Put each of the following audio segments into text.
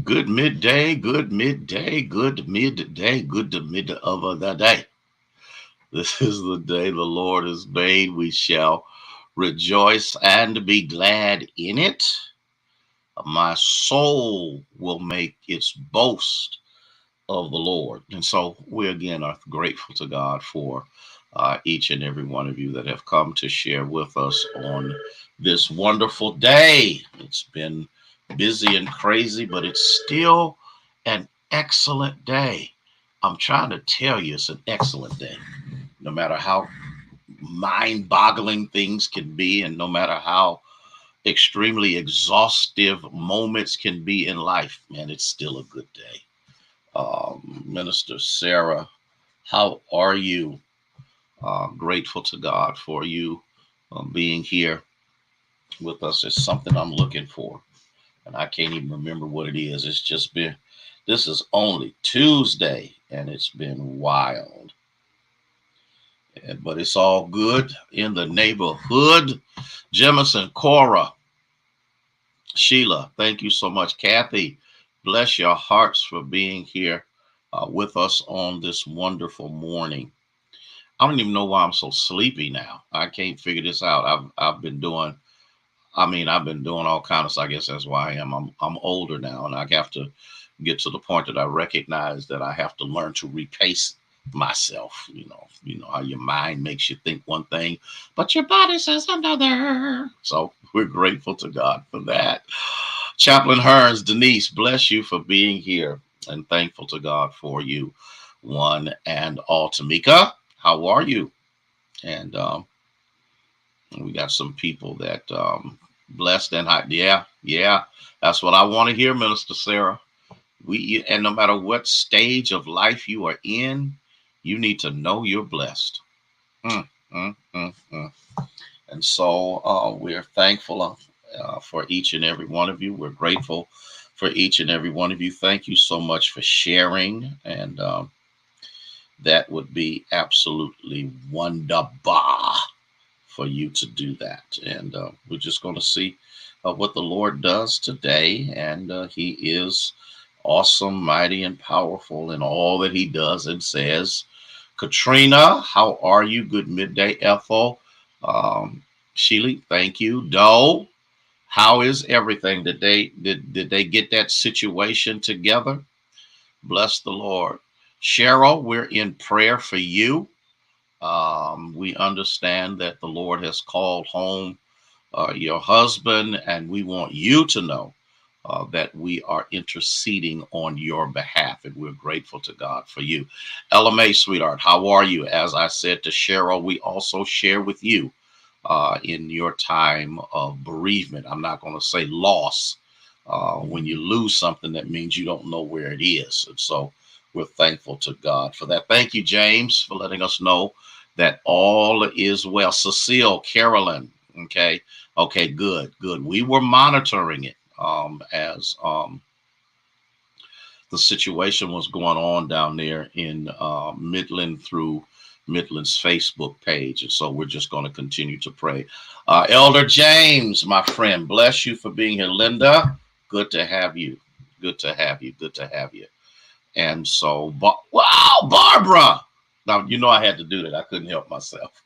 Good midday, good midday, good midday, good to mid of the day. This is the day the Lord has made. We shall rejoice and be glad in it. My soul will make its boast of the Lord. And so we again are grateful to God for each and every one of you that have come to share with us on this wonderful day. It's been busy and crazy, but it's still an excellent day. I'm trying to tell you, it's an excellent day. No matter how mind boggling things can be, and no matter how extremely exhaustive moments can be in life, man, it's still a good day. Minister Sarah, how are you? Grateful to God for you being here with us. It's something I'm looking for, and I can't even remember what it is. It's just been, this is only Tuesday, and it's been wild. But it's all good in the neighborhood. Jemison, Cora, Sheila, thank you so much. Kathy, bless your hearts for being here with us on this wonderful morning. I don't even know why I'm so sleepy now. I can't figure this out. I've been doing. I've been doing all kinds of. I guess that's why I am. I'm older now, and I have to get to the point that I recognize that I have to learn to repace myself. You know how your mind makes you think one thing, but your body says another. So we're grateful to God for that. Chaplain Hearns, Denise, bless you for being here, and thankful to God for you, one and all. Tamika, how are you? And we got some people that blessed and hot. Yeah, yeah, that's what I want to hear, Minister Sarah. And no matter what stage of life you are in, you need to know you're blessed. Mm, mm. And so we're thankful for each and every one of you. We're grateful for each and every one of you. Thank you so much for sharing. And that would be absolutely wonderful for you to do that. And we're just going to see what the Lord does today. And He is awesome, mighty, and powerful in all that He does and says. Katrina, how are you? Good midday, Ethel. Sheila, thank you. Doe, how is everything? Did they get that situation together? Bless the Lord. Cheryl, we're in prayer for you. We understand that the Lord has called home your husband, and we want you to know that we are interceding on your behalf, and we're grateful to God for you. Ella May, sweetheart, how are you? As I said to Cheryl, we also share with you in your time of bereavement. I'm not going to say loss. When you lose something, that means you don't know where it is. And so we're thankful to God for that. Thank you, James, for letting us know that all is well. Cecile, Carolyn, okay. Okay, good, good. We were monitoring it as the situation was going on down there in Midland through Midland's Facebook page. And so we're just going to continue to pray. Elder James, my friend, bless you for being here. Linda, good to have you. Good to have you. Good to have you. And so, wow, Barbara. Now, you know, I had to do that. I couldn't help myself.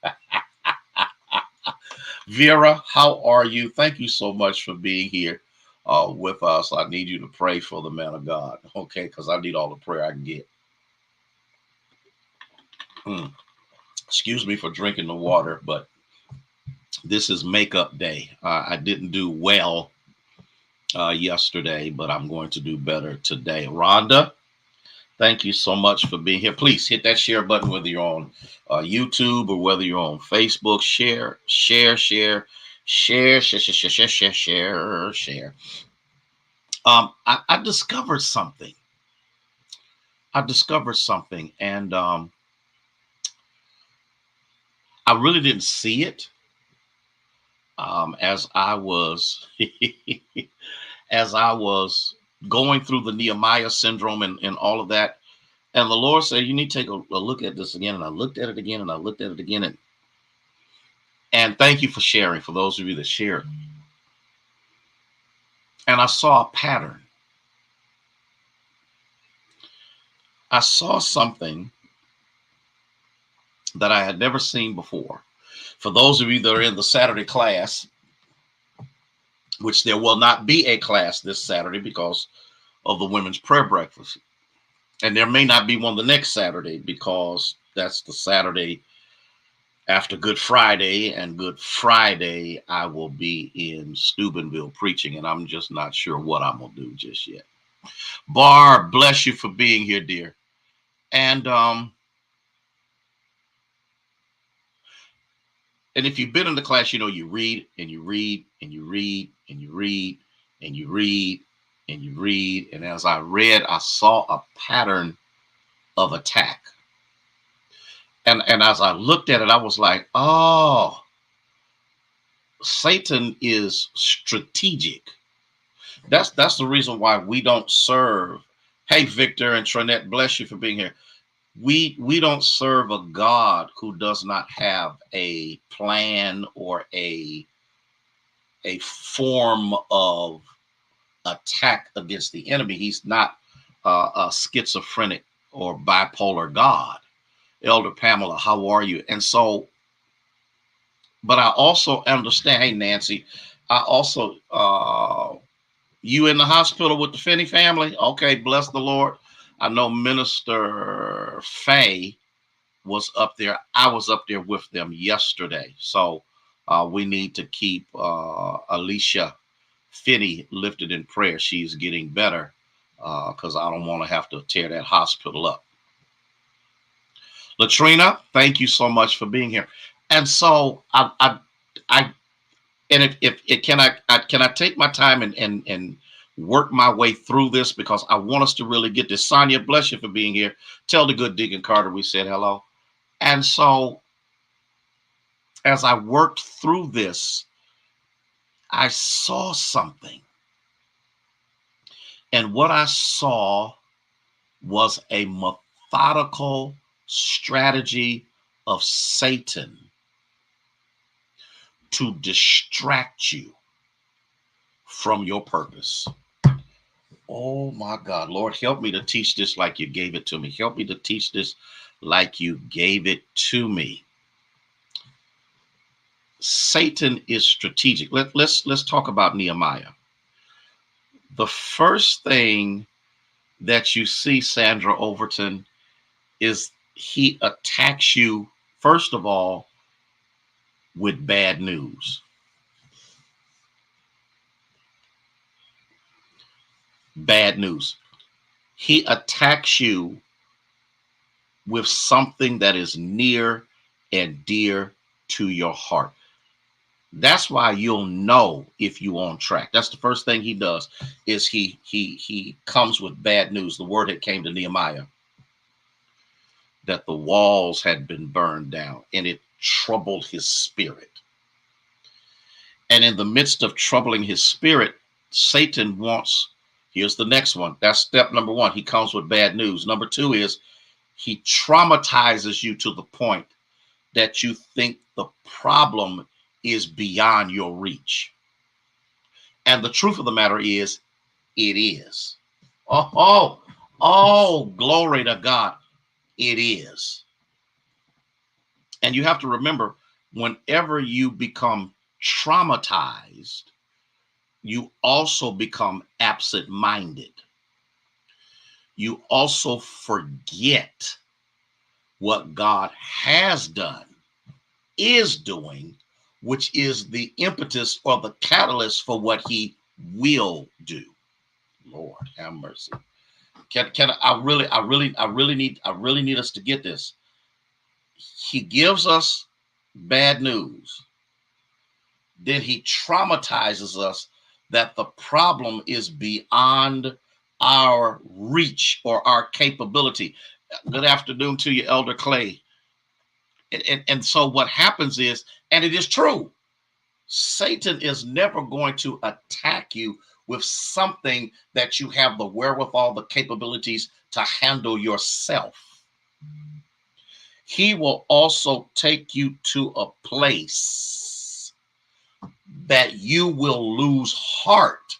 Vera, how are you? Thank you so much for being here with us. I need you to pray for the man of God, okay? Because I need all the prayer I can get. Mm. Excuse me for drinking the water, but this is makeup day. I didn't do well yesterday, but I'm going to do better today. Rhonda, thank you so much for being here. Please hit that share button, whether you're on YouTube or whether you're on Facebook. Share, share, share, share, share, share, share, share, share, share. I discovered something. And I really didn't see it as I was as I was going through the Nehemiah syndrome and all of that. And the Lord said, "You need to take a look at this again." And I looked at it again, and I looked at it again, and thank you for sharing. For those of you that shared, and I saw a pattern. I saw something that I had never seen before. For those of you that are in the Saturday class, which there will not be a class this Saturday because of the women's prayer breakfast. And there may not be one the next Saturday because that's the Saturday after Good Friday, and Good Friday I will be in Steubenville preaching, and I'm just not sure what I'm going to do just yet. Barb, bless you for being here, dear. And if you've been in the class, you know, you read and you read and you read and you read and you read and you read. And as I read, I saw a pattern of attack. And as I looked at it, I was like, oh, Satan is strategic. That's the reason why we don't serve. Hey, Victor and Trinette, bless you for being here. We don't serve a God who does not have a plan or a form of attack against the enemy. He's not a schizophrenic or bipolar God. Elder Pamela, how are you? And so, but I also understand, hey, Nancy, I also, you in the hospital with the Finney family? Okay, bless the Lord. I know Minister Faye was up there. I was up there with them yesterday. So we need to keep Alicia Finney lifted in prayer. She's getting better because I don't want to have to tear that hospital up. Latrina, thank you so much for being here. And so I and if can I take my time and work my way through this, because I want us to really get this. Sonia, bless you for being here. Tell the good Deacon Carter we said hello. And so as I worked through this, I saw something. And what I saw was a methodical strategy of Satan to distract you from your purpose. Oh my God, Lord, help me to teach this like you gave it to me. Help me to teach this like you gave it to me. Satan is strategic. Let's talk about Nehemiah. The first thing that you see, Sandra Overton, is he attacks you, first of all, with bad news. Bad news. He attacks you with something that is near and dear to your heart. That's why you'll know if you're on track. That's the first thing he does, is he comes with bad news. The word that came to Nehemiah that the walls had been burned down, and it troubled his spirit. And in the midst of troubling his spirit, Satan wants, here's the next one. That's step number one. He comes with bad news. Number two is he traumatizes you to the point that you think the problem is beyond your reach. And the truth of the matter is, it is. Oh, glory to God. It is. And you have to remember, whenever you become traumatized, you also become absent-minded. You also forget what God has done, is doing, which is the impetus or the catalyst for what he will do. Lord have mercy. I really need us to get this. He gives us bad news. Then he traumatizes us that the problem is beyond our reach or our capability. Good afternoon to you, Elder Clay. And so what happens is, and it is true, Satan is never going to attack you with something that you have the wherewithal, the capabilities to handle yourself. He will also take you to a place that you will lose heart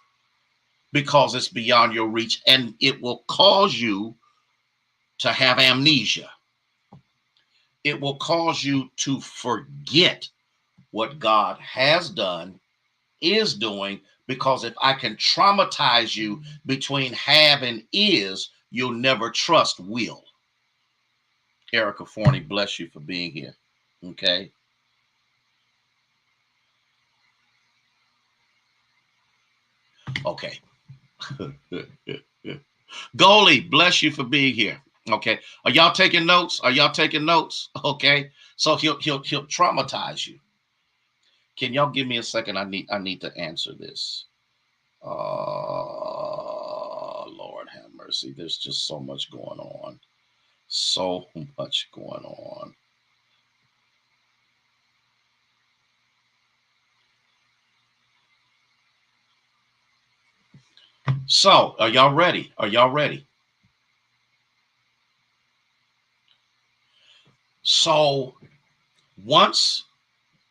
because it's beyond your reach, and it will cause you to have amnesia. It will cause you to forget what God has done, is doing, because if I can traumatize you between have and is, you'll never trust will. Erica Forney, bless you for being here. Okay. Okay. Goalie, bless you for being here. Okay. Are y'all taking notes? Are y'all taking notes? Okay. So he'll traumatize you. Can y'all give me a second? I need to answer this. Lord have mercy. There's just so much going on. So much going on. So, are y'all ready? Are y'all ready? So, once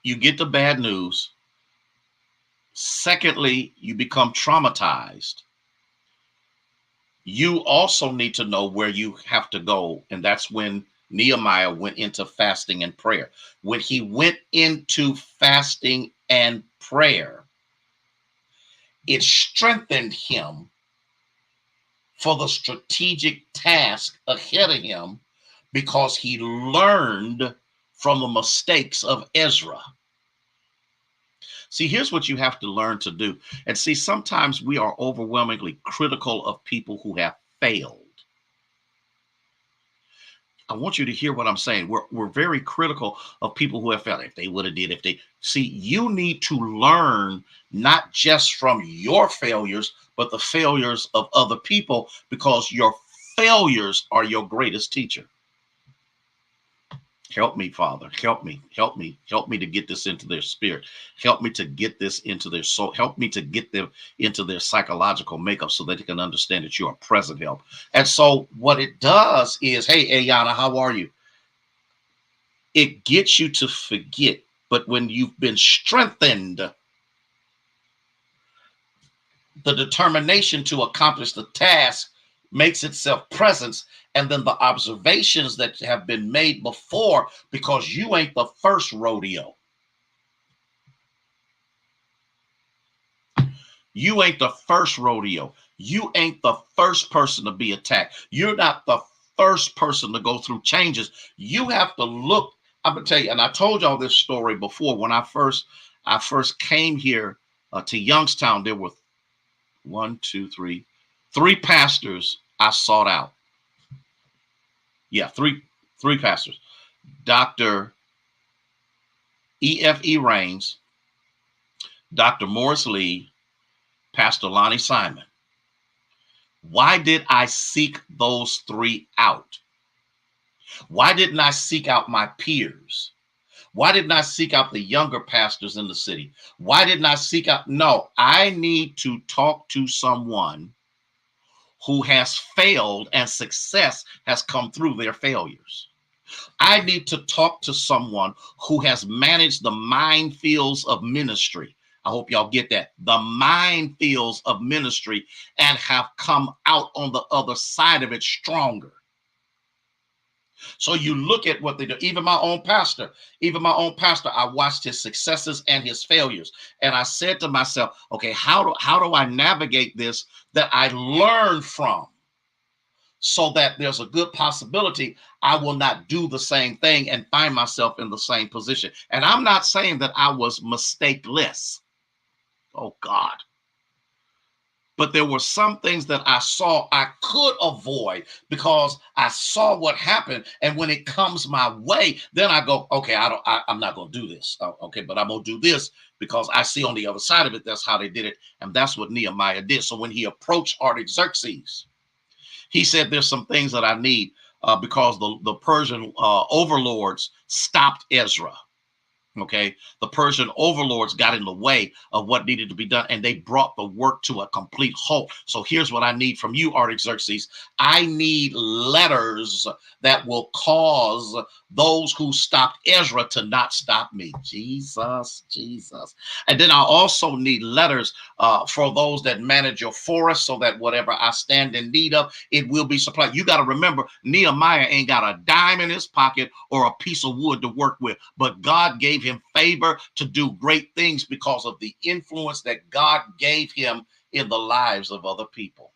you get the bad news, secondly, you become traumatized. You also need to know where you have to go. And that's when Nehemiah went into fasting and prayer. When he went into fasting and prayer, it strengthened him for the strategic task ahead of him because he learned from the mistakes of Ezra. See, here's what you have to learn to do. And see, sometimes we are overwhelmingly critical of people who have failed. I want you to hear what I'm saying. We're very critical of people who have failed. If they would have did, if they see, you need to learn not just from your failures, but the failures of other people, because your failures are your greatest teacher. Help me, Father. Help me. Help me. Help me to get this into their spirit. Help me to get this into their soul. Help me to get them into their psychological makeup so that they can understand that you are present help. And so what it does is, hey, Ayana, how are you? It gets you to forget. But when you've been strengthened, the determination to accomplish the task makes itself presence, and then the observations that have been made before, because you ain't the first rodeo. You ain't the first rodeo. You ain't the first person to be attacked. You're not the first person to go through changes. You have to look. I'm gonna tell you, and I told y'all this story before. When I first came here to Youngstown, there were three pastors I sought out. Yeah, three pastors. Dr. E.F.E. Rains, Dr. Morris Lee, Pastor Lonnie Simon. Why did I seek those three out? Why didn't I seek out my peers? Why didn't I seek out the younger pastors in the city? Why didn't I seek out? No, I need to talk to someone who has failed and success has come through their failures. I need to talk to someone who has managed the minefields of ministry. I hope y'all get that. The minefields of ministry, and have come out on the other side of it stronger. So you look at what they do. Even my own pastor, I watched his successes and his failures. And I said to myself, okay, how do I navigate this that I learn from, so that there's a good possibility I will not do the same thing and find myself in the same position. And I'm not saying that I was mistakeless. Oh God. But there were some things that I saw I could avoid because I saw what happened. And when it comes my way, then I go, okay, I'm not going to do this. Okay, but I'm going to do this because I see on the other side of it, that's how they did it. And that's what Nehemiah did. So when he approached Artaxerxes, he said, there's some things that I need because the Persian overlords stopped Ezra. Okay, the Persian overlords got in the way of what needed to be done, and they brought the work to a complete halt. So here's what I need from you, Artaxerxes. I need letters that will cause those who stopped Ezra to not stop me. Jesus, Jesus. And then I also need letters for those that manage your forest, so that whatever I stand in need of, it will be supplied. You got to remember, Nehemiah ain't got a dime in his pocket or a piece of wood to work with, but God gave him favor to do great things because of the influence that God gave him in the lives of other people.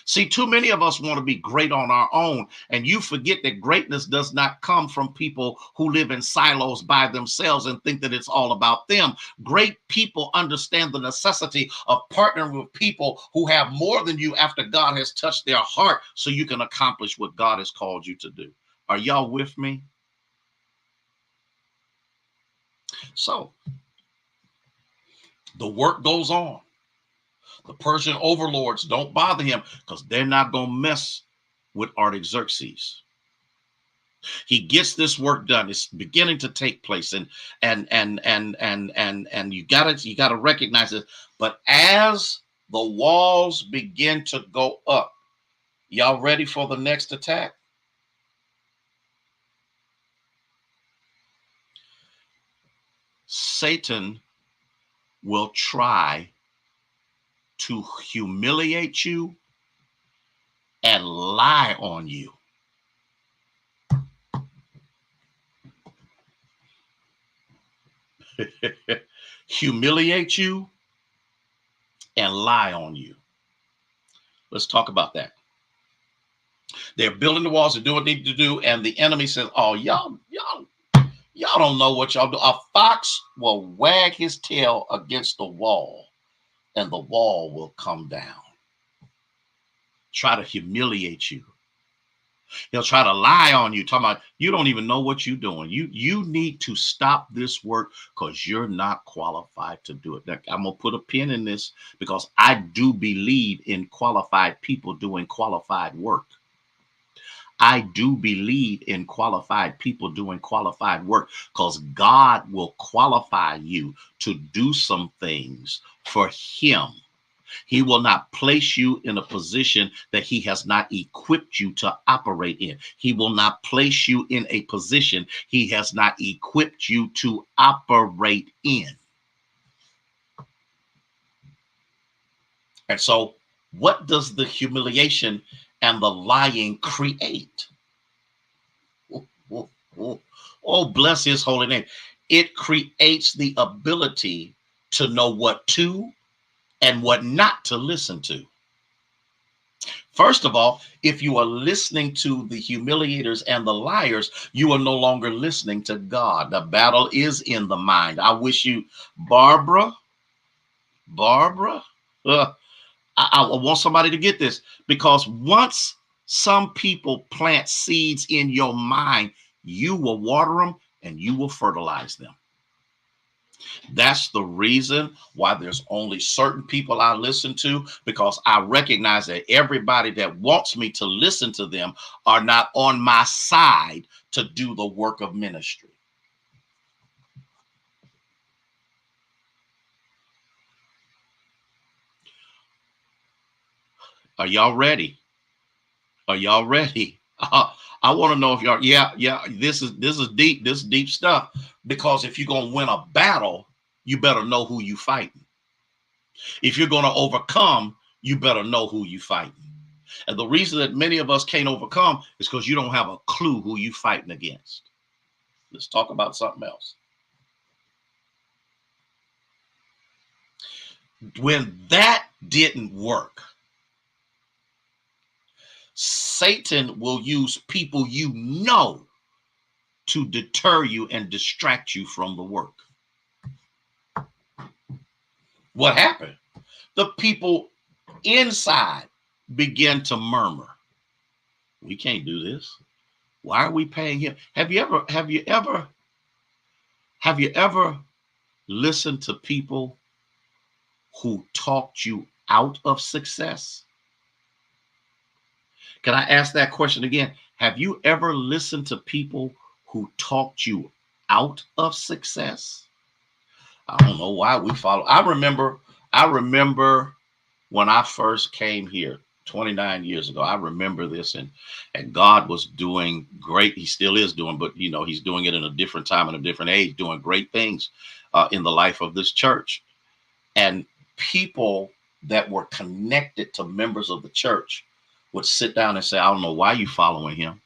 See, too many of us want to be great on our own, and you forget that greatness does not come from people who live in silos by themselves and think that it's all about them. Great people understand the necessity of partnering with people who have more than you after God has touched their heart, so you can accomplish what God has called you to do. Are y'all with me? So the work goes on. The Persian overlords don't bother him because they're not going to mess with Artaxerxes. He gets this work done. It's beginning to take place, and you gotta recognize it. But as the walls begin to go up, y'all ready for the next attack? Satan will try to humiliate you and lie on you. Humiliate you and lie on you. Let's talk about that. They're building the walls, they're doing what they need to do, and the enemy says, "Oh, y'all don't know what y'all do." A fox will wag his tail against the wall, and the wall will come down. Try to humiliate you. He'll try to lie on you, talking about you don't even know what you're doing. You need to stop this work because you're not qualified to do it. Now, I'm gonna put a pin in this because I do believe in qualified people doing qualified work. I do believe in qualified people doing qualified work because God will qualify you to do some things for Him. He will not place you in a position that He has not equipped you to operate in. He will not place you in a position He has not equipped you to operate in. And so, what does the humiliation and the lying create? Oh, bless His holy name. It creates the ability to know what to and what not to listen to. First of all, if you are listening to the humiliators and the liars, you are no longer listening to God. The battle is in the mind. I wish you, Barbara, uh, I want somebody to get this, because once some people plant seeds in your mind, you will water them and you will fertilize them. That's the reason why there's only certain people I listen to, because I recognize that everybody that wants me to listen to them are not on my side to do the work of ministry. Are y'all ready? Are y'all ready? I want to know if y'all, yeah, this is deep. This is deep stuff. Because if you're gonna win a battle, you better know who you fighting. If you're gonna overcome, you better know who you fighting. And the reason that many of us can't overcome is because you don't have a clue who you fighting against. Let's talk about something else. When that didn't work, Satan will use people you know to deter you and distract you from the work. What happened? The people inside began to murmur. We can't do this. Why are we paying him? Have you ever listened to people who talked you out of success? Can I ask that question again? Have you ever listened to people who talked you out of success. I don't know why we follow. I remember when I first came here 29 years ago. I remember this, and God was doing great. He still is doing, but he's doing it in a different time and a different age, doing great things in the life of this church. And people that were connected to members of the church would sit down and say, I don't know why you following him.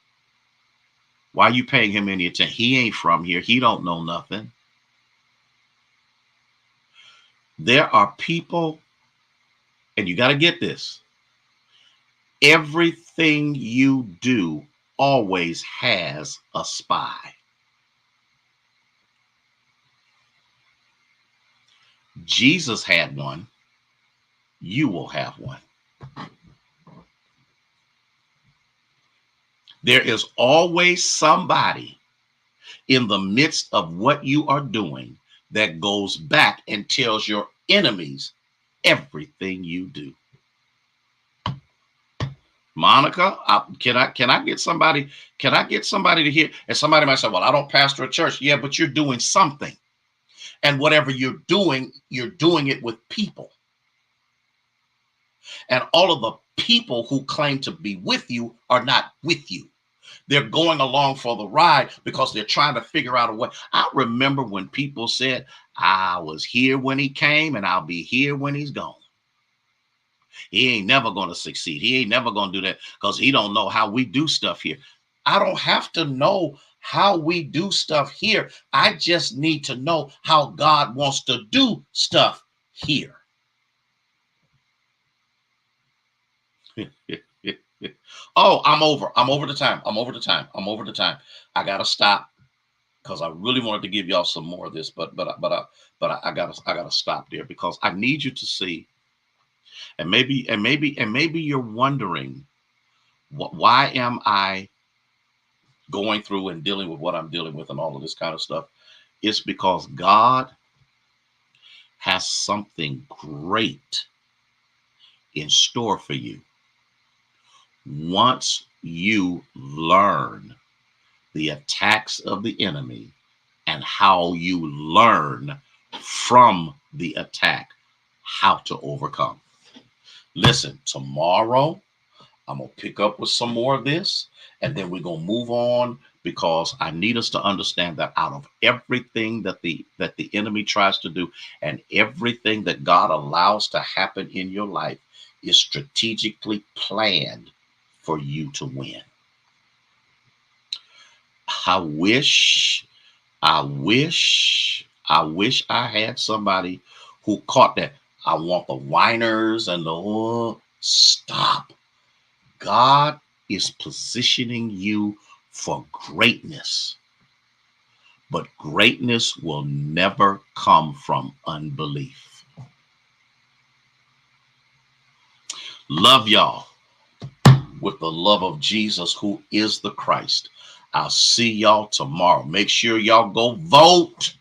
Why are you paying him any attention? He ain't from here. He don't know nothing. There are people, and you got to get this. Everything you do always has a spy. Jesus had one. You will have one. There is always somebody in the midst of what you are doing that goes back and tells your enemies everything you do. Monica, can I get somebody? Can I get somebody to hear? And somebody might say, well, I don't pastor a church. Yeah, but you're doing something. And whatever you're doing it with people. And all of the people who claim to be with you are not with you. They're going along for the ride because they're trying to figure out a way. I remember when people said, I was here when he came and I'll be here when he's gone. He ain't never going to succeed. He ain't never going to do that because he don't know how we do stuff here. I don't have to know how we do stuff here. I just need to know how God wants to do stuff here. Oh, I'm over the time. I gotta stop because I really wanted to give y'all some more of this, but I gotta stop there because I need you to see, and maybe you're wondering, why am I going through and dealing with what I'm dealing with and all of this kind of stuff? It's because God has something great in store for you. Once you learn the attacks of the enemy and how you learn from the attack, how to overcome. Listen, tomorrow I'm going to pick up with some more of this, and then we're going to move on because I need us to understand that out of everything that the enemy tries to do and everything that God allows to happen in your life is strategically planned for you to win. I wish I had somebody who caught that. I want the whiners and the stop. God is positioning you for greatness, but greatness will never come from unbelief. Love y'all with the love of Jesus, who is the Christ. I'll see y'all tomorrow. Make sure y'all go vote.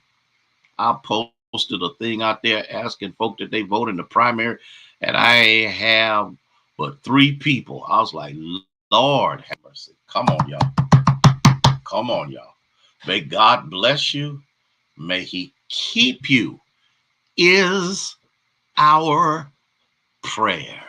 I posted a thing out there asking folk that they vote in the primary, and I have but 3 people. I was like, Lord have mercy. Come on, y'all. Come on, y'all. May God bless you. May he keep you is our prayer.